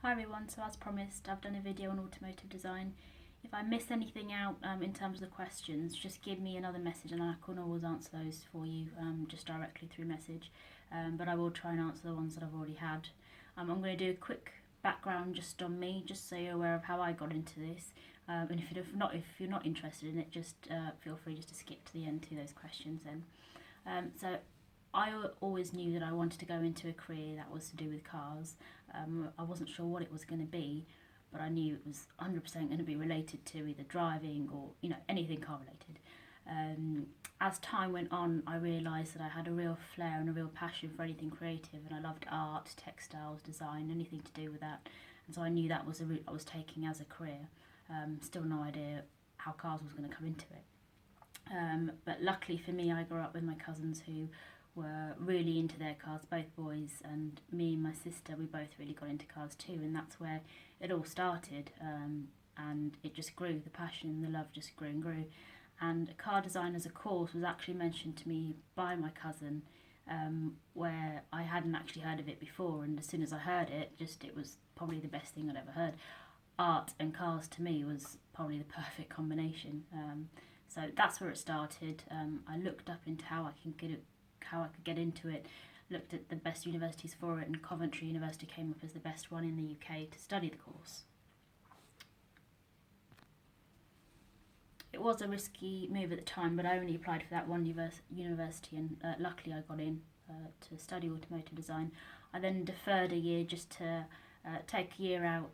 Hi everyone, so as promised I've done a video on automotive design. If I miss anything out in terms of the questions, just give me another message and I can always answer those for you just directly through message, but I will try and answer the ones that I've already had. I'm going to do a quick background just on me, just so you're aware of how I got into this, and if you're not interested in it, just feel free just to skip to the end to those questions then. So I always knew that I wanted to go into a career that was to do with cars. I wasn't sure what it was going to be, but I knew it was 100% going to be related to either driving or anything car related. As time went on, I realised that I had a real flair and a real passion for anything creative, and I loved art, textiles, design, anything to do with that. And so I knew that was the route I was taking as a career. Still no idea how cars was going to come into it. But luckily for me, I grew up with my cousins who were really into their cars, both boys, and me and my sister, we both really got into cars too, and that's where it all started. And it just grew, the passion and the love just grew and grew. And car design as a course was actually mentioned to me by my cousin, where I hadn't actually heard of it before, and as soon as I heard it, it was probably the best thing I'd ever heard. Art and cars to me was probably the perfect combination. So that's where it started. I looked up into how I could get into it, looked at the best universities for it, and Coventry University came up as the best one in the UK to study the course. It was a risky move at the time, but I only applied for that one university, and luckily I got in to study automotive design. I then deferred a year just to take a year out,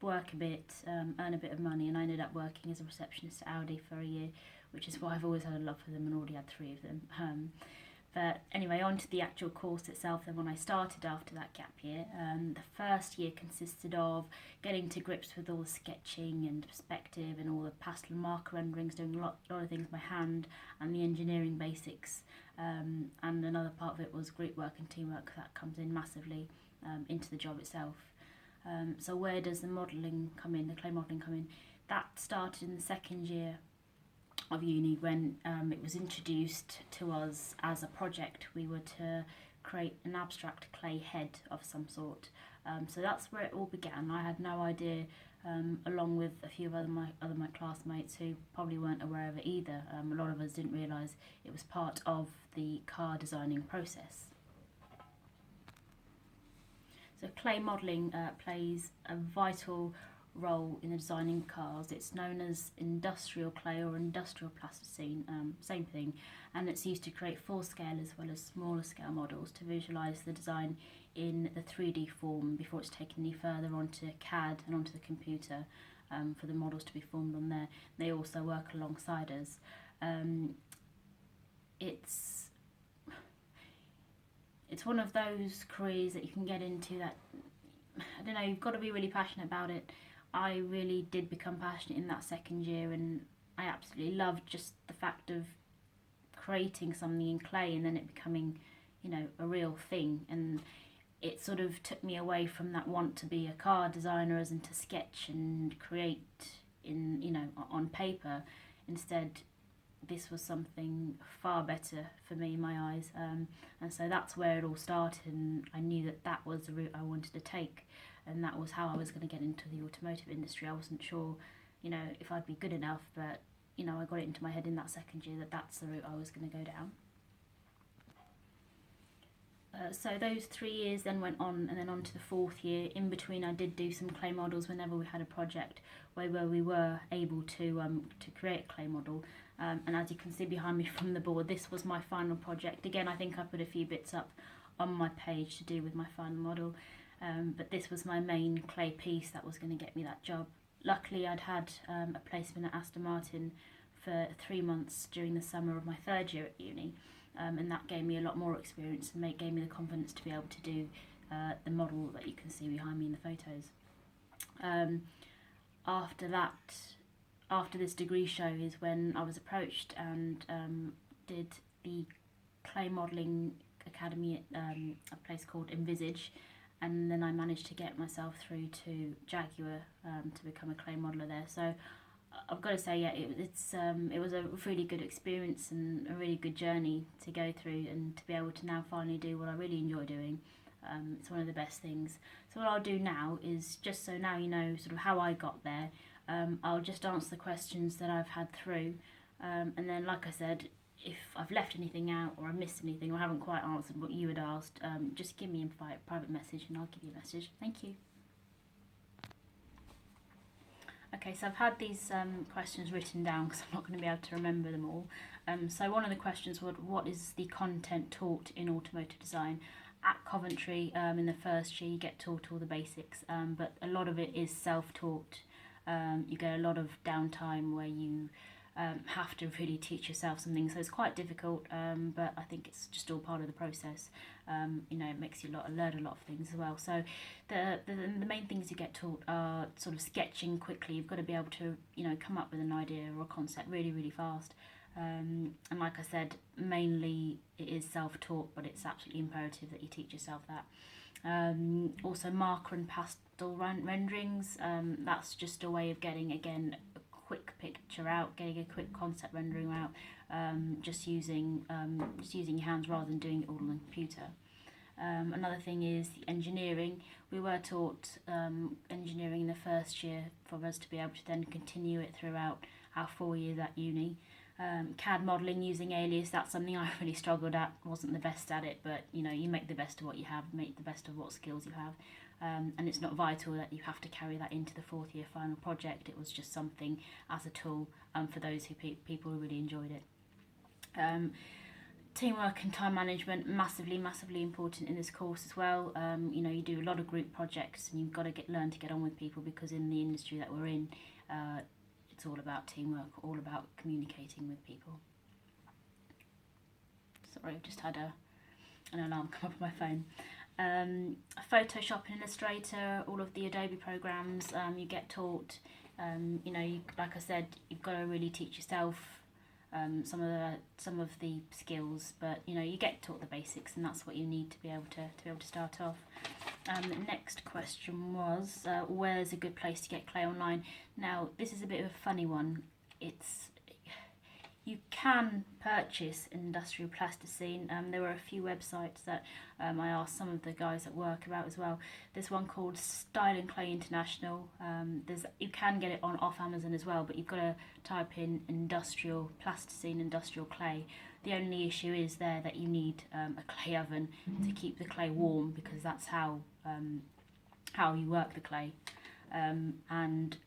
work a bit, earn a bit of money, and I ended up working as a receptionist at Audi for a year, which is why I've always had a love for them and already had 3 of them. But anyway, on to the actual course itself. Then when I started after that gap year, the first year consisted of getting to grips with all the sketching and perspective and all the pastel marker renderings, doing a lot of things by hand, and the engineering basics. And another part of it was group work and teamwork that comes in massively into the job itself. So where does the modelling come in, the clay modelling come in? That started in the second year of uni when it was introduced to us as a project. We were to create an abstract clay head of some sort. So that's where it all began. I had no idea, along with a few of my classmates who probably weren't aware of it either. A lot of us didn't realise it was part of the car designing process. So clay modelling plays a vital role in the designing cars. It's known as industrial clay or industrial plasticine, same thing, and it's used to create full scale as well as smaller scale models to visualise the design in the 3D form before it's taken any further onto CAD and onto the computer for the models to be formed on there. They also work alongside us. It's one of those careers that you can get into that, I don't know, you've got to be really passionate about it. I really did become passionate in that second year, and I absolutely loved just the fact of creating something in clay and then it becoming, a real thing. And it sort of took me away from that want to be a car designer as in to sketch and create on paper. Instead, this was something far better for me in my eyes, and so that's where it all started, and I knew that was the route I wanted to take, and that was how I was going to get into the automotive industry. I wasn't sure, if I'd be good enough, but I got it into my head in that second year that that's the route I was going to go down. So those 3 years then went on, and then on to the 4th year. In between, I did do some clay models whenever we had a project where we were able to create a clay model. And as you can see behind me from the board, this was my final project. Again, I think I put a few bits up on my page to do with my final model, but this was my main clay piece that was going to get me that job. Luckily, I'd had a placement at Aston Martin for 3 months during the summer of my 3rd year at uni, and that gave me a lot more experience and gave me the confidence to be able to do the model that you can see behind me in the photos. After this degree show is when I was approached and did the clay modelling academy at a place called Envisage, and then I managed to get myself through to Jaguar to become a clay modeller there. So I've got to say, yeah, it was a really good experience and a really good journey to go through, and to be able to now finally do what I really enjoy doing, It's one of the best things. So what I'll do now is, just so now you know sort of how I got there, I'll just answer the questions that I've had through, and then, like I said, if I've left anything out or I missed anything or haven't quite answered what you had asked, just give me a private message and I'll give you a message. Thank you. Okay, so I've had these questions written down because I'm not going to be able to remember them all. So one of the questions was, what is the content taught in automotive design? At Coventry, in the first year, you get taught all the basics, but a lot of it is self-taught. You get a lot of downtime where you have to really teach yourself something, so it's quite difficult, but I think it's just all part of the process. It makes you learn a lot of things as well. So the main things you get taught are sort of sketching quickly. You've got to be able to come up with an idea or a concept really fast. And like I said, mainly it is self-taught, but it's absolutely imperative that you teach yourself that. Also marker and pastel renderings, that's just a way of getting, again, a quick picture out, getting a quick concept rendering out, just using your hands rather than doing it all on the computer. Another thing is the engineering. We were taught engineering in the first year for us to be able to then continue it throughout our 4 years at uni. CAD modelling using Alias, that's something I really struggled at, wasn't the best at it, but you make the best of what you have, make the best of what skills you have, and it's not vital that you have to carry that into the 4th year final project. It was just something as a tool for those people who really enjoyed it. Teamwork and time management, massively important in this course as well. You do a lot of group projects and you've got to learn to get on with people, because in the industry that we're in, it's all about teamwork, all about communicating with people. Sorry, I've just had an alarm come up on my phone. Photoshop and Illustrator, all of the Adobe programs you get taught. Like I said, you've got to really teach yourself some of the skills, but you get taught the basics, and that's what you need to be able to start off. The next question was, where's a good place to get clay online? Now, this is a bit of a funny one. You can purchase industrial plasticine. There were a few websites that I asked some of the guys at work about as well. There's one called Style and Clay International. You can get it off Amazon as well, but you've got to type in industrial plasticine, industrial clay. The only issue is there that you need a clay oven to keep the clay warm, because that's how you work the clay, and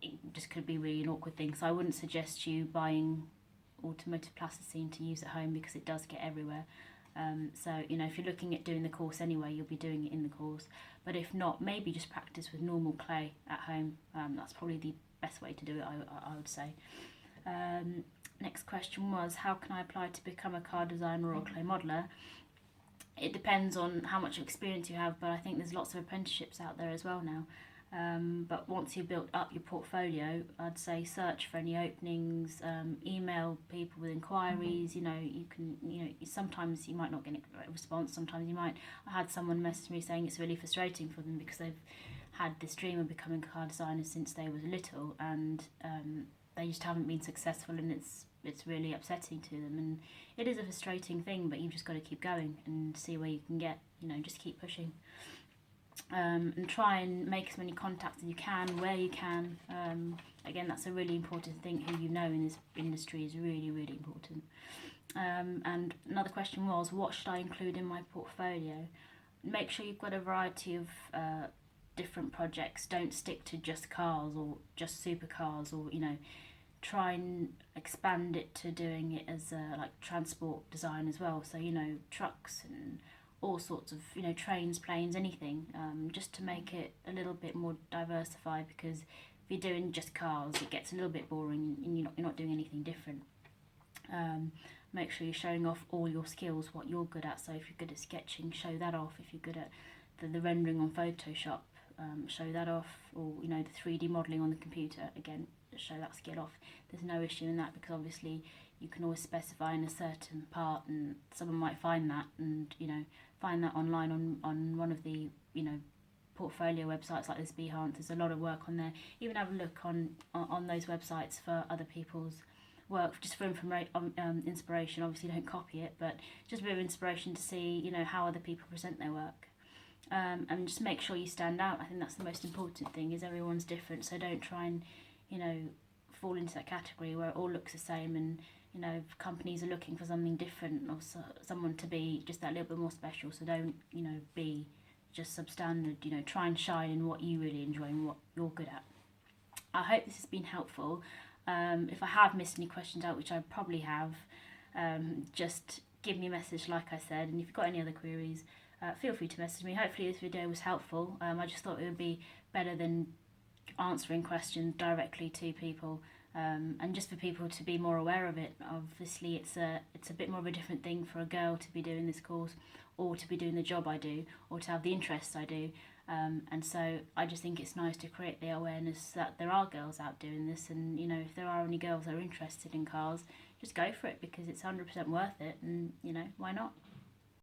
it just could be really an awkward thing. So I wouldn't suggest you buying automotive plasticine to use at home, because it does get everywhere. So if you're looking at doing the course anyway, you'll be doing it in the course, but if not, maybe just practice with normal clay at home. That's probably the best way to do it, I would say. Next question was, how can I apply to become a car designer or a clay modeller? It depends on how much experience you have, but I think there's lots of apprenticeships out there as well now. But once you've built up your portfolio, I'd say search for any openings, email people with inquiries. You can, sometimes you might not get a response, sometimes you might. I had someone message me saying it's really frustrating for them because they've had this dream of becoming a car designer since they was little, and they just haven't been successful, and it's really upsetting to them. And it is a frustrating thing, but you've just got to keep going and see where you can get. Just keep pushing. And try and make as many contacts as you can, where you can. Again, that's a really important thing. Who you know in this industry is really important. And another question was, what should I include in my portfolio? Make sure you've got a variety of different projects. Don't stick to just cars or just supercars, or try and expand it to doing it as like transport design as well. So trucks and all sorts of trains, planes, anything, just to make it a little bit more diversified, because if you're doing just cars, it gets a little bit boring and you're not doing anything different. Make sure you're showing off all your skills, what you're good at. So if you're good at sketching, show that off. If you're good at the rendering on Photoshop, show that off. Or the 3D modelling on the computer, again, show that skill off. There's no issue in that, because obviously you can always specify in a certain part, and someone might find that and find that online on one of the portfolio websites like this Behance. There's a lot of work on there. Even have a look on those websites for other people's work just for inspiration. Obviously don't copy it, but just a bit of inspiration to see, you know, how other people present their work. And just make sure you stand out. I think that's the most important thing, is everyone's different, so don't try and, you know, fall into that category where it all looks the same, and, you know, companies are looking for something different, or someone to be just that little bit more special. So don't, you know, be just substandard. You know, try and shine in what you really enjoy and what you're good at. I hope this has been helpful. If I have missed any questions out, which I probably have, just give me a message, like I said, and if you've got any other queries, feel free to message me. Hopefully this video was helpful. I just thought it would be better than answering questions directly to people, and just for people to be more aware of it. Obviously it's a bit more of a different thing for a girl to be doing this course, or to be doing the job I do, or to have the interests I do. And so I just think it's nice to create the awareness that there are girls out doing this, and, you know, if there are any girls that are interested in cars, just go for it, because it's 100% worth it, and, you know, why not?